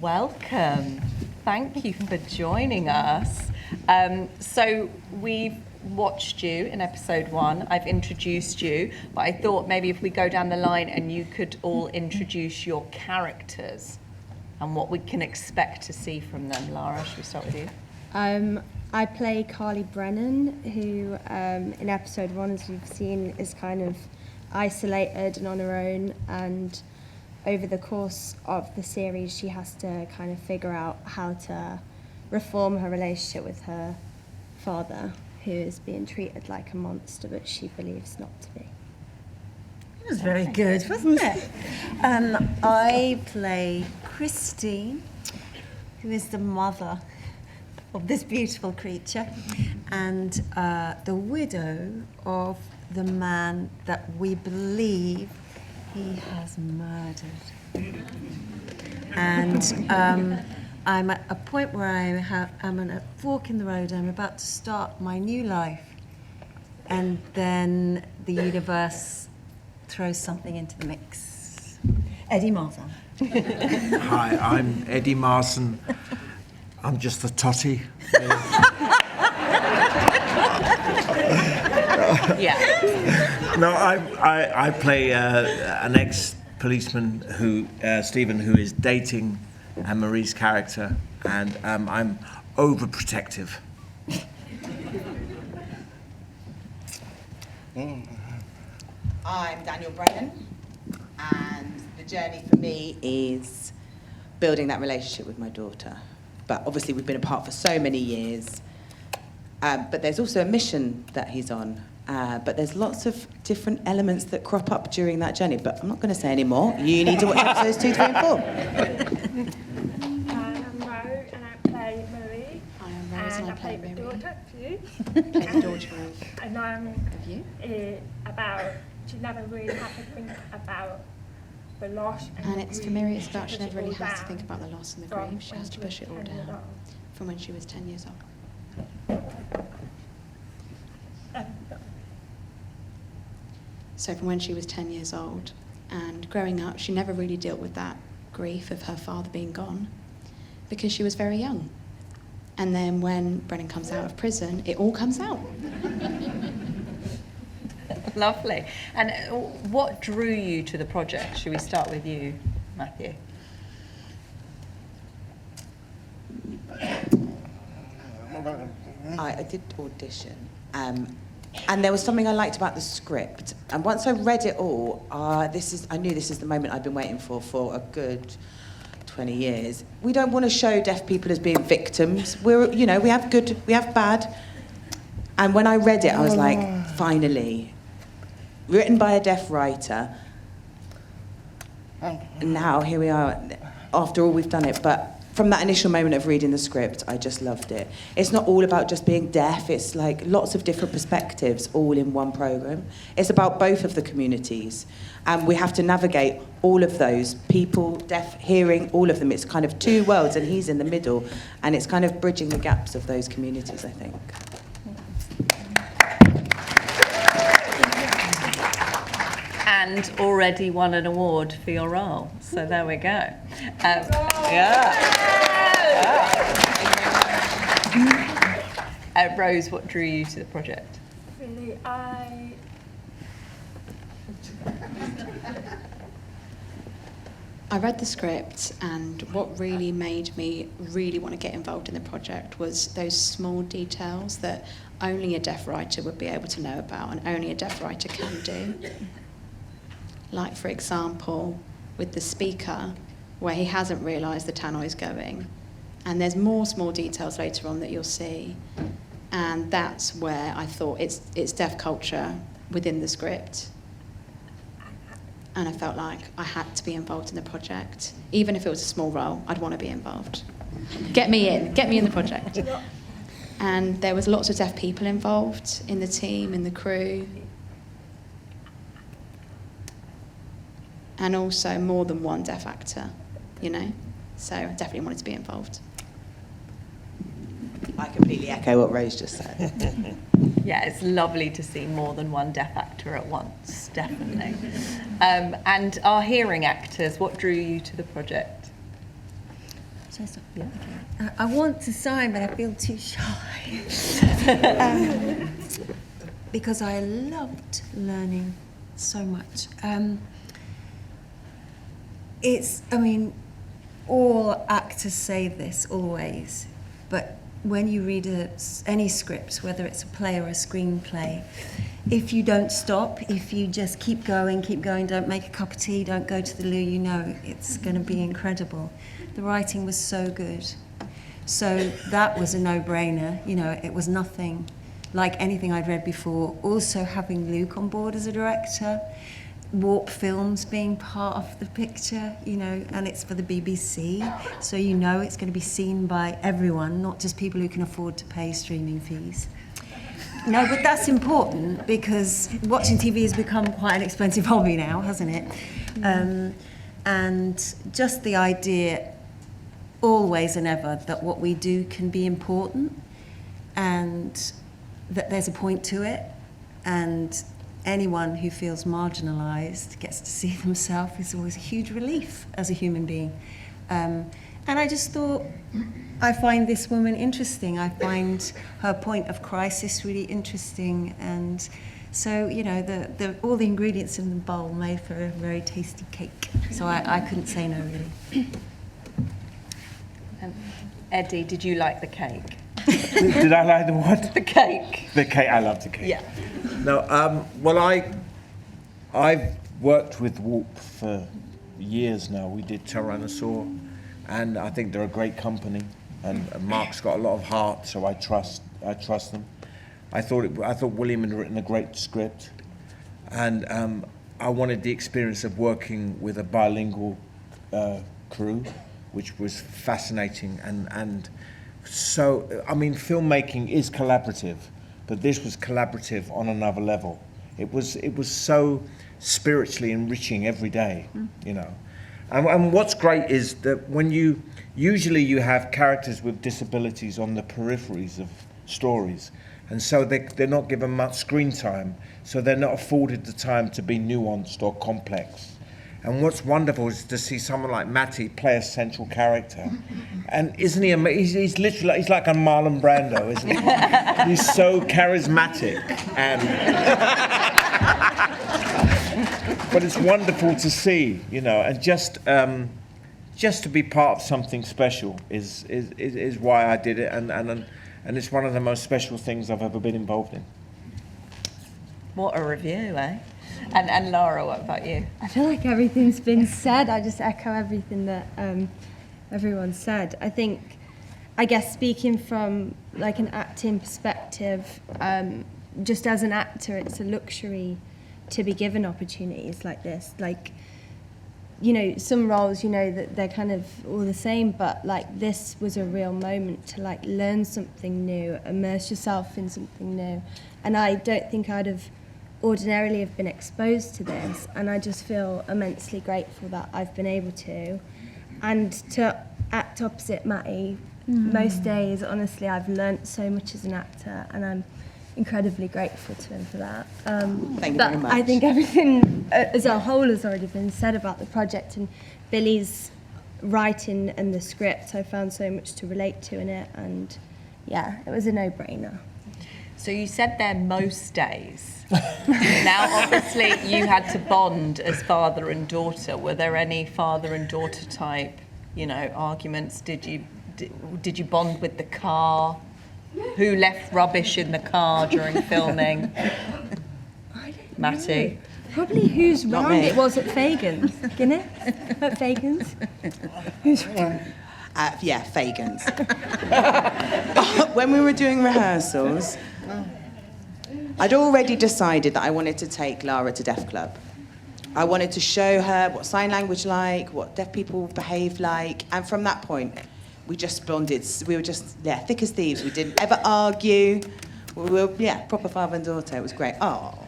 welcome. Thank you for joining us. So we've watched you in episode 1. I've introduced you, but I thought maybe if we go down the line and you could all introduce your characters and what we can expect to see from them. Lara, should we start with you? I play Carly Brennan, who in episode 1, as you've seen, is kind of isolated and on her own, and over the course of the series she has to kind of figure out how to reform her relationship with her father, who is being treated like a monster but she believes not to be. It was very good, wasn't it? I play Christine, who is the mother of this beautiful creature, and the widow of the man that we believe he has murdered. And I'm at a point where I'm at a fork in the road. I'm about to start my new life, and then the universe throws something into the mix. Eddie Marsan. Hi, I'm Eddie Marsan. I'm just a totty. Yeah. No, I play an ex-policeman who Stephen, who is dating Anne-Marie's character, and I'm overprotective. I'm Daniel Brennan, and the journey for me is building that relationship with my daughter. But obviously we've been apart for so many years. But there's also a mission that he's on. But there's lots of different elements that crop up during that journey. But I'm not going to say any more. You need to watch episodes 2, 3 and 4. I'm Rose, and I play Marie. I am Rose, and I play the Marie. daughter of you. Play the daughter of And I'm you. About, she never really had to think about the loss. And it's for Mary, it's about she push never it really all has to down think about the loss and the from grief. She when has to she push was it all 10 years down old. from when she was 10 years old. So from when she was 10 years old, and growing up, she never really dealt with that grief of her father being gone because she was very young. And then when Brennan comes out of prison, it all comes out. Lovely. And what drew you to the project? Should we start with you, Matthew? I did audition. And there was something I liked about the script. And once I read it all, I knew this is the moment I've been waiting for a good 20 years. We don't want to show deaf people as being victims. We have good, we have bad. And when I read it, I was like, finally. Written by a deaf writer. And now, here we are, after all we've done it. But from that initial moment of reading the script, I just loved it. It's not all about just being deaf. It's like lots of different perspectives all in one programme. It's about both of the communities. And we have to navigate all of those, people, deaf, hearing, all of them. It's kind of two worlds, and he's in the middle. And it's kind of bridging the gaps of those communities, I think. And already won an award for your role. So there we go. Rose, what drew you to the project? Really, I read the script, and what really made me really want to get involved in the project was those small details that only a deaf writer would be able to know about and only a deaf writer can do. Like, for example, with the speaker, where he hasn't realised the tannoy's going. And there's more small details later on that you'll see. And that's where I thought it's deaf culture within the script. And I felt like I had to be involved in the project. Even if it was a small role, I'd want to be involved. Get me in the project. And there was lots of deaf people involved in the team, in the crew. And also more than one deaf actor, So I definitely wanted to be involved. I completely echo what Rose just said. Yeah, it's lovely to see more than one deaf actor at once, definitely. And our hearing actors, what drew you to the project? Should I stop? Yeah. Okay. I want to sign, but I feel too shy. Because I loved learning so much. All actors say this always, but when you read any script, whether it's a play or a screenplay, if you don't stop, if you just keep going, don't make a cup of tea, don't go to the loo, you know it's going to be incredible. The writing was so good. So that was a no-brainer. You know, it was nothing like anything I'd read before. Also having Luke on board as a director, Warp Films being part of the picture, you know, and it's for the BBC, so you know it's going to be seen by everyone, not just people who can afford to pay streaming fees. No, but that's important because watching TV has become quite an expensive hobby now, hasn't it? And just the idea, always and ever, that what we do can be important and that there's a point to it, and anyone who feels marginalised gets to see themselves is always a huge relief as a human being. And I just thought, I find this woman interesting. I find her point of crisis really interesting. And so, you know, all the ingredients in the bowl made for a very tasty cake. So I couldn't say no, really. Eddie, did you like the cake? Did I like the what? The cake. The cake, I love the cake. Yeah. No, well, I've worked with Warp for years now. We did Tyrannosaur, and I think they're a great company. And Mark's got a lot of heart, so I trust them. I thought William had written a great script, and I wanted the experience of working with a bilingual crew, which was fascinating. And so, I mean, filmmaking is collaborative, but this was collaborative on another level. It was so spiritually enriching every day, you know. And what's great is that when you have characters with disabilities on the peripheries of stories, and so they're not given much screen time, so they're not afforded the time to be nuanced or complex. And what's wonderful is to see someone like Matty play a central character. And isn't he amazing? He's literally, he's like a Marlon Brando, isn't he? He's so charismatic. And but it's wonderful to see, you know, and just to be part of something special is why I did it, and it's one of the most special things I've ever been involved in. What a review, eh? And Lara, what about you? I feel like everything's been said. I just echo everything that everyone said. I guess speaking from like an acting perspective, just as an actor, it's a luxury to be given opportunities like this. Like, you know, some roles, you know, that they're kind of all the same, but like this was a real moment to like learn something new, immerse yourself in something new. And I don't think I'd have ordinarily have been exposed to this, and I just feel immensely grateful that I've been able to. And to act opposite Matty, most days, honestly, I've learnt so much as an actor, and I'm incredibly grateful to him for that. Thank you but very much. I think everything as a whole has already been said about the project, and Billy's writing and the script, I found so much to relate to in it, and yeah, it was a no-brainer. So you said there most days. Now, obviously, you had to bond as father and daughter. Were there any father and daughter type, you know, arguments? Did you bond with the car? Who left rubbish in the car during filming? Matty. Probably whose round it was at Fagan's. Guinness? At Fagan's? Who's Yeah, Fagan's. When we were doing rehearsals, I'd already decided that I wanted to take Lara to Deaf Club. I wanted to show her what sign language like, what deaf people behave like, and from that point, we just bonded. We were just, thick as thieves. We didn't ever argue. We were, proper father and daughter. It was great. Oh.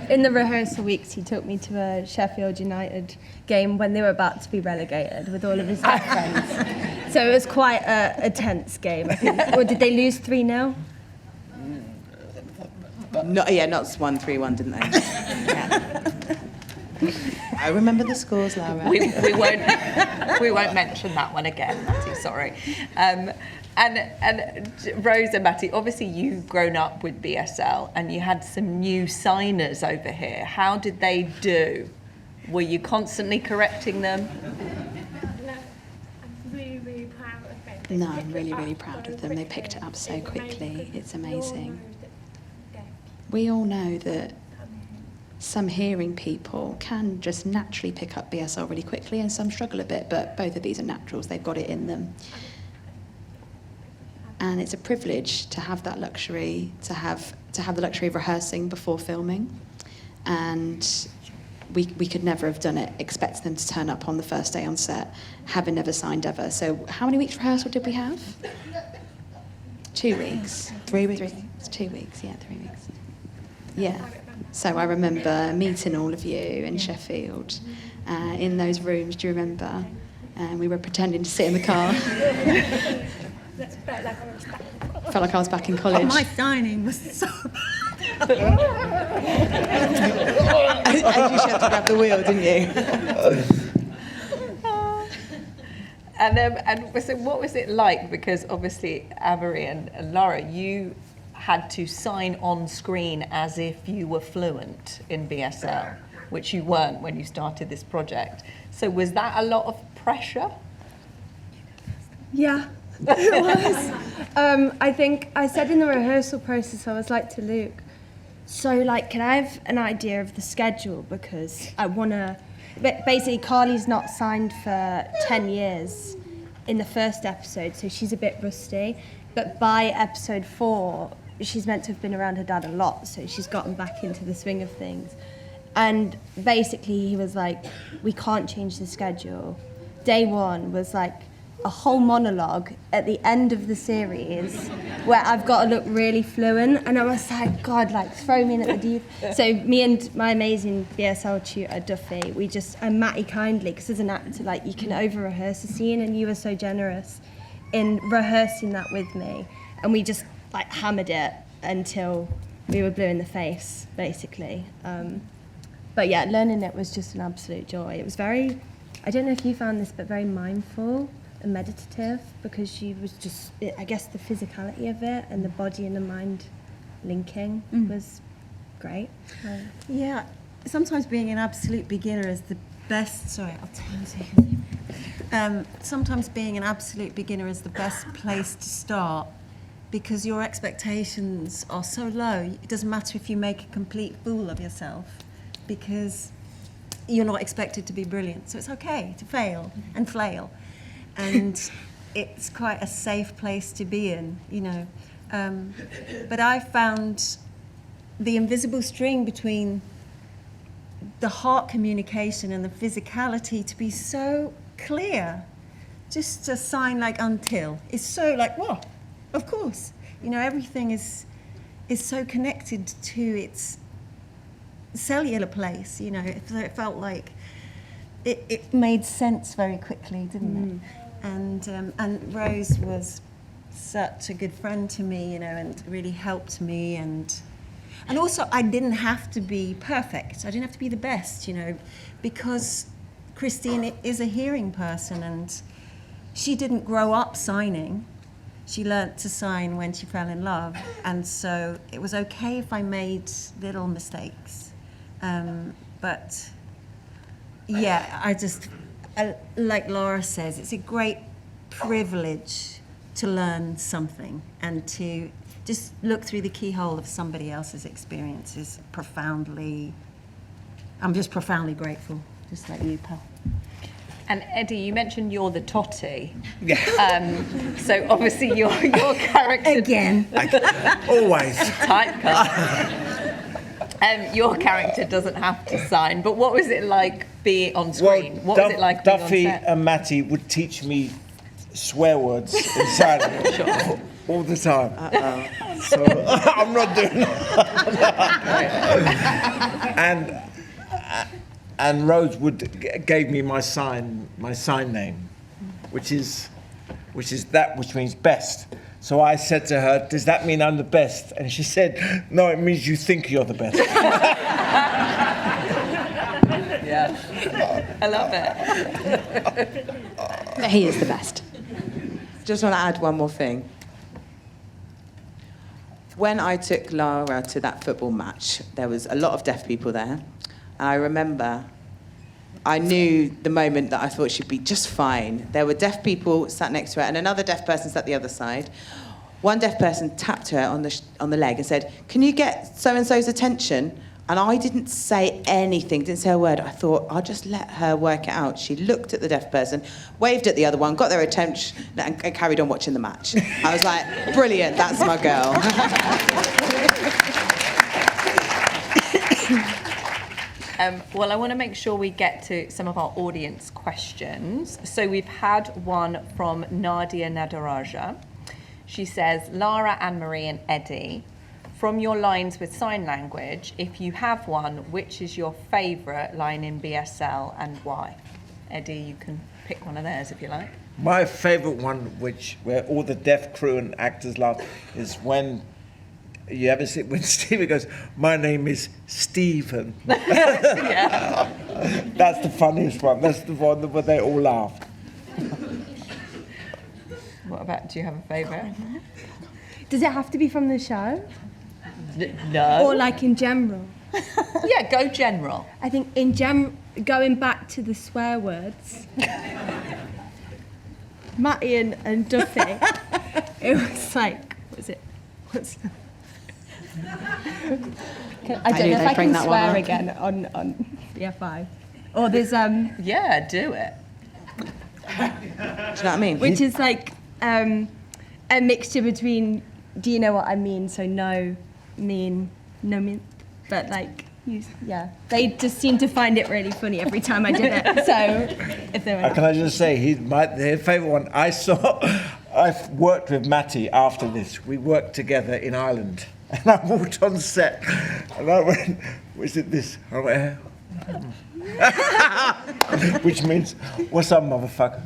In the rehearsal weeks, he took me to a Sheffield United game when they were about to be relegated with all of his deaf friends. So it was quite a tense game, I think. Or did they lose 3-0? Not 1-3-1, didn't they? I remember the scores, Lara. we won't mention that one again, Matty, sorry. And Rose and Matty, obviously you've grown up with BSL and you had some new signers over here. How did they do? Were you constantly correcting them? No, I'm really, really proud of them. They No, I'm picked really, it really up proud so of them. They picked it up so It was amazing quickly. because It's we all amazing. know that We all know that some hearing people can just naturally pick up BSL really quickly and some struggle a bit, but both of these are naturals. They've got it in them. And it's a privilege to have that luxury, to have the luxury of rehearsing before filming. And we could never have done it, expecting them to turn up on the first day on set, having never signed ever. So how many weeks rehearsal did we have? 2 weeks. 3 weeks. It's 2 weeks, yeah, 3 weeks. Yeah. So I remember meeting all of you in Sheffield, in those rooms, do you remember? We were pretending to sit in the car. That's felt like I was back. Felt like I was back in college. Oh, my signing was so And you had to grab the wheel, didn't you? And so what was it like? Because obviously, Avery and Lara, you had to sign on screen as if you were fluent in BSL, which you weren't when you started this project. So was that a lot of pressure? Yeah, it was. I think I said in the rehearsal process, I was like to Luke, so like, can I have an idea of the schedule? Because I want to, basically Carly's not signed for 10 years in the first episode, so she's a bit rusty. But by episode 4, she's meant to have been around her dad a lot, so she's gotten back into the swing of things. And basically he was like, we can't change the schedule. Day 1 was like a whole monologue at the end of the series where I've got to look really fluent, and I was like, God, like throw me in at the deep. So me and my amazing BSL tutor Duffy, we just, and Matty kindly, because as an actor, like you can over rehearse a scene, and you were so generous in rehearsing that with me, and we just like hammered it until we were blue in the face, basically. But yeah, learning it was just an absolute joy. It was very, I don't know if you found this, but very mindful and meditative, because she was just, I guess the physicality of it and the body and the mind linking was great. Yeah, sometimes being an absolute beginner is the best. Sorry, I'll tell you. Sometimes being an absolute beginner is the best place to start, because your expectations are so low. It doesn't matter if you make a complete fool of yourself, because you're not expected to be brilliant. So it's okay to fail and flail. And it's quite a safe place to be in, you know. But I found the invisible string between the heart communication and the physicality to be so clear. Just a sign like until. It's so like, well, of course. You know, everything is so connected to its cellular place, you know. It felt like it made sense very quickly, didn't it? And Rose was such a good friend to me, you know, and really helped me. And also, I didn't have to be perfect. I didn't have to be the best, you know, because Christine is a hearing person, and she didn't grow up signing. She learnt to sign when she fell in love, and so it was okay if I made little mistakes. But yeah, like Laura says, it's a great privilege to learn something and to just look through the keyhole of somebody else's experiences. I'm just profoundly grateful, just like you, pal. And Eddie, you mentioned you're the totty. Yeah. So obviously your character... Again. Always. Typecast. Your character doesn't have to sign, but what was it like being on screen? Well, What was it like being Duffy on set? and Matty would teach me swear words in silence all the time. So I'm not doing that. And Rose gave me my sign name, which is that which means best. So I said to her, "Does that mean I'm the best?" And she said, "No, it means you think you're the best." Yeah. I love it. He is the best. Just want to add one more thing. When I took Lara to that football match, there was a lot of deaf people there. And I remember, I knew the moment that I thought she'd be just fine. There were deaf people sat next to her and another deaf person sat the other side. One deaf person tapped her on the leg and said, "Can you get so-and-so's attention?" And I didn't say anything, didn't say a word. I thought, I'll just let her work it out. She looked at the deaf person, waved at the other one, got their attention, and carried on watching the match. I was like, brilliant, that's my girl. Well, I want to make sure we get to some of our audience questions. So we've had one from Nadia Nadaraja. She says, Lara, Anne-Marie and Eddie, from your lines with sign language, if you have one, which is your favourite line in BSL and why? Eddie, you can pick one of theirs if you like. My favourite one, where all the deaf crew and actors laugh, is when you ever see when Stephen goes, "My name is Stephen." Yeah. That's the funniest one. That's the one where they all laugh. What about, do you have a favourite? Does it have to be from the show? No. Or like in general? Yeah, go general. I think in going back to the swear words, Matty and Duffy, it was like, what's I don't know if I can swear again on BFI. Or there's Yeah, do it. Do you know what I mean? which is like a mixture between do you know what I mean? So no mean, but like they just seem to find it really funny every time I did it. So if they were Can I just say, their favourite one, I've worked with Matty after this. We worked together in Ireland. And I walked on set and I went, "Was it this?" I went, which means, "What's up, motherfucker?"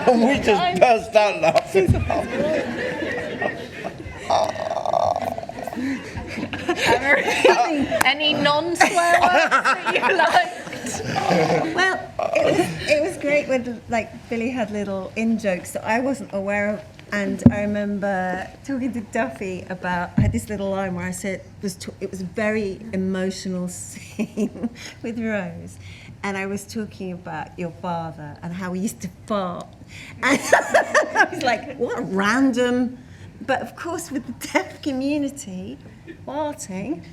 And we just burst out laughing. Any non-swear words that you liked? Well, it was great when like Billy had little in-jokes that I wasn't aware of. And I remember talking to Duffy about, I had this little line where I said, it was a very emotional scene with Rose. And I was talking about your father and how he used to fart. And I was like, what a random, but of course with the deaf community, farting,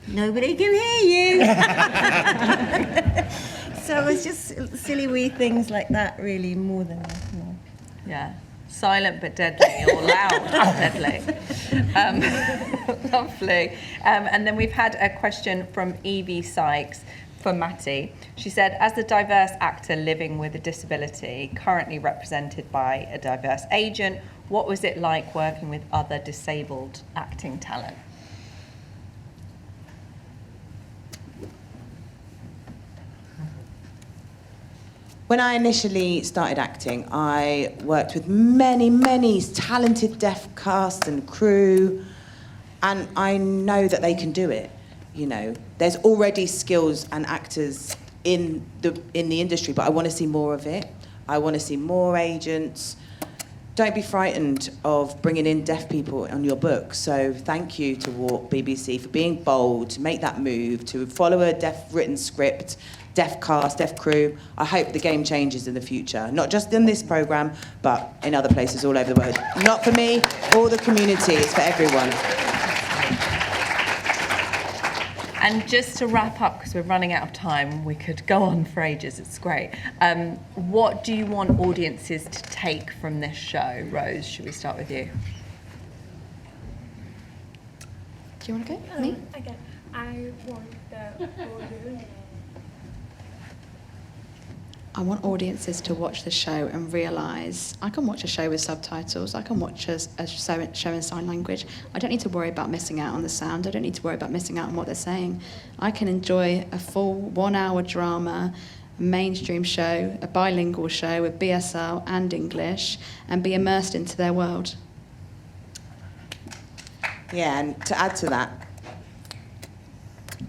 nobody can hear you. So it was just silly wee things like that really more than anything. Yeah. Silent but deadly, or loud but deadly. Lovely. And then we've had a question from Evie Sykes for Matty. She said, as a diverse actor living with a disability, currently represented by a diverse agent, what was it like working with other disabled acting talent? When I initially started acting, I worked with many, many talented deaf cast and crew, and I know that they can do it. You know, there's already skills and actors in the industry, but I want to see more of it. I want to see more agents. Don't be frightened of bringing in deaf people on your book. So thank you to Warp BBC for being bold, to make that move, to follow a deaf written script, deaf cast, deaf crew. I hope the game changes in the future, not just in this programme, but in other places all over the world. Not for me or the community, it's for everyone. And just to wrap up, because we're running out of time, we could go on for ages, it's great. What do you want audiences to take from this show? Rose, should we start with you? Do you want to go? Me? Okay. I want the audience. I want audiences to watch the show and realise I can watch a show with subtitles, I can watch a show in sign language. I don't need to worry about missing out on the sound, I don't need to worry about missing out on what they're saying. I can enjoy a full 1 hour drama, a mainstream show, a bilingual show with BSL and English, and be immersed into their world. Yeah, and to add to that,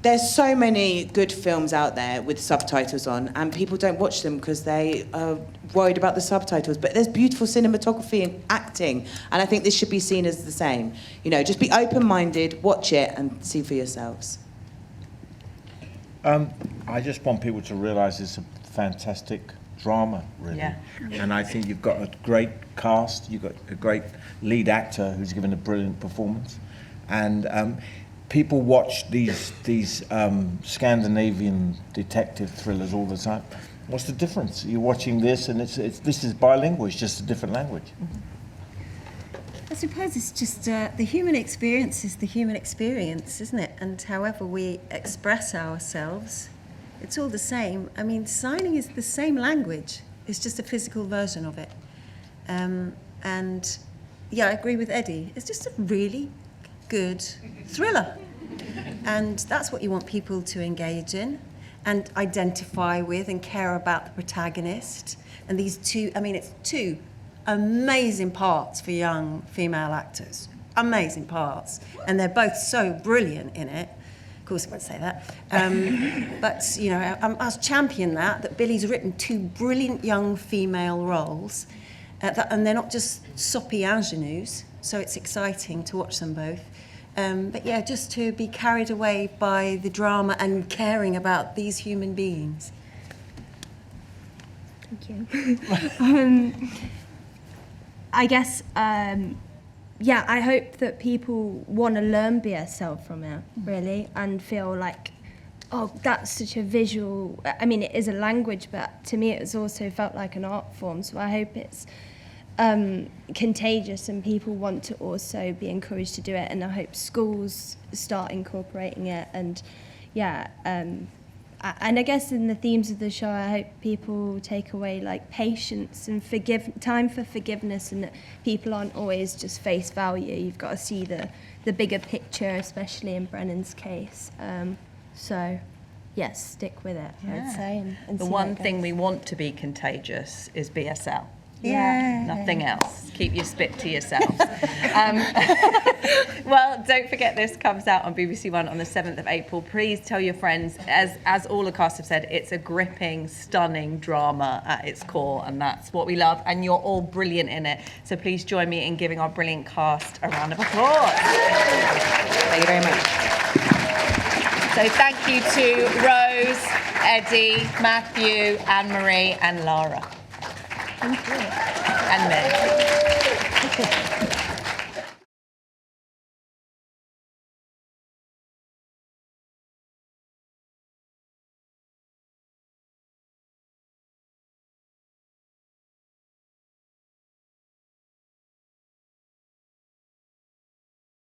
there's so many good films out there with subtitles on, and people don't watch them because they are worried about the subtitles. But there's beautiful cinematography and acting, and I think this should be seen as the same. You know, just be open-minded, watch it, and see for yourselves. I just want people to realise it's a fantastic drama, really. Yeah. And I think you've got a great cast, you've got a great lead actor who's given a brilliant performance. And people watch these Scandinavian detective thrillers all the time. What's the difference? You're watching this, and this is bilingual, it's just a different language. I suppose it's just the human experience is the human experience, isn't it? And however we express ourselves, it's all the same. I mean, signing is the same language. It's just a physical version of it. And yeah, I agree with Eddie. It's just a really good thriller. And that's what you want people to engage in and identify with and care about the protagonist. And these two, I mean, it's two amazing parts for young female actors. Amazing parts. And they're both so brilliant in it. Of course I won't say that. But, you know, I champion that Billy's written two brilliant young female roles. And they're not just soppy ingenues, so it's exciting to watch them both. But yeah, just to be carried away by the drama and caring about these human beings. Thank you. I guess, yeah, I hope that people want to learn BSL from it, really, and feel like, oh, that's such a visual... I mean, it is a language, but to me it's also felt like an art form, so I hope it's contagious and people want to also be encouraged to do it, and I hope schools start incorporating it. And yeah, and I guess in the themes of the show, I hope people take away like patience and time for forgiveness, and that people aren't always just face value. You've got to see the bigger picture, especially in Brennan's case. So yes, stick with it, I'd say. And The see one where it thing goes. we want to be contagious is BSL. Yeah. Nothing else. Keep your spit to yourselves. Well, don't forget this comes out on BBC One on the 7th of April. Please tell your friends. As all the cast have said, it's a gripping, stunning drama at its core, and that's what we love. And you're all brilliant in it. So please join me in giving our brilliant cast a round of applause. Thank you very much. So thank you to Rose, Eddie, Matthew, Anne-Marie, and Lara. Thank you. And me.